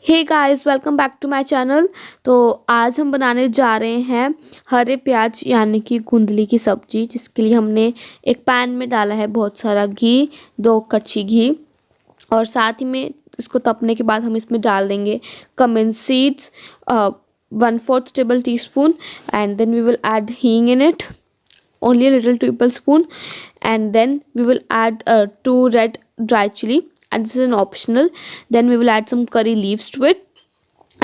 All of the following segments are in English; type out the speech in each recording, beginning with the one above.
Hey guys, welcome back to my channel. तो आज हम बनाने जा रहे हैं हरे प्याज यानी कि गुंदली की सब्जी, जिसके लिए हमने एक पैन में डाला है बहुत सारा घी, 2 कड़छी घी। और साथ ही में इसको तपने के बाद हम इसमें डाल देंगे cumin seeds, 1/4 tablespoon, and then we will add hing in it, only a little tablespoon, and then we will add 2 red dry chili, and this is an optional. Then we will add some curry leaves to it,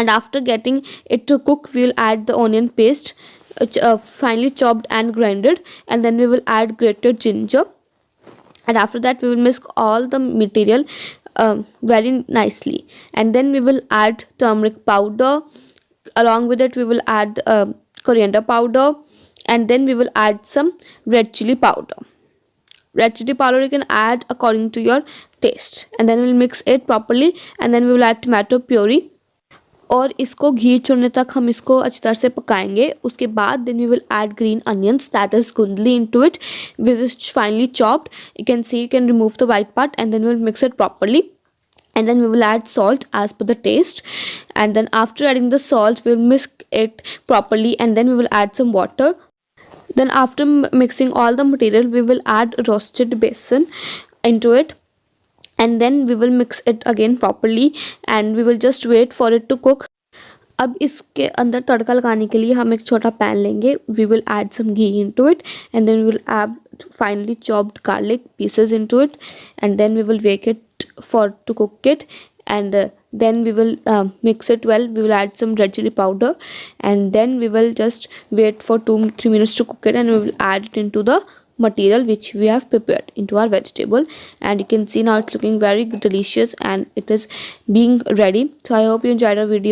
and after getting it to cook we will add the onion paste, finely chopped and grinded, and then we will add grated ginger, and after that we will mix all the material very nicely, and then we will add turmeric powder. Along with it we will add coriander powder, and then we will add some red chili powder. Red chili powder you can add according to your taste, and then we'll mix it properly, and then we will add tomato puree. और इसको घी छोड़ने तक हम इसको अच्छी तरह से पकाएंगे. उसके बाद then we will add green onions, that is gundli, into it, which is finely chopped. You can see, you can remove the white part, and then we'll mix it properly, and then we will add salt as per the taste. And then after adding the salt we will mix it properly, and then we will add some water. Then after mixing all the material we will add roasted besan into it, and then we will mix it again properly, and we will just wait for it to cook. अब इसके अंदर तड़का लगाने के लिए हम एक छोटा pan लेंगे. We will add some ghee into it, and then we will add finely chopped garlic pieces into it, and then we will wait it for to cook it, and then we will mix it well. We will add some red chili powder, and then we will just wait for 2-3 minutes to cook it, and we will add it into the material which we have prepared into our vegetable. And you can see now it's looking very delicious and it is being ready. So I hope you enjoyed our video.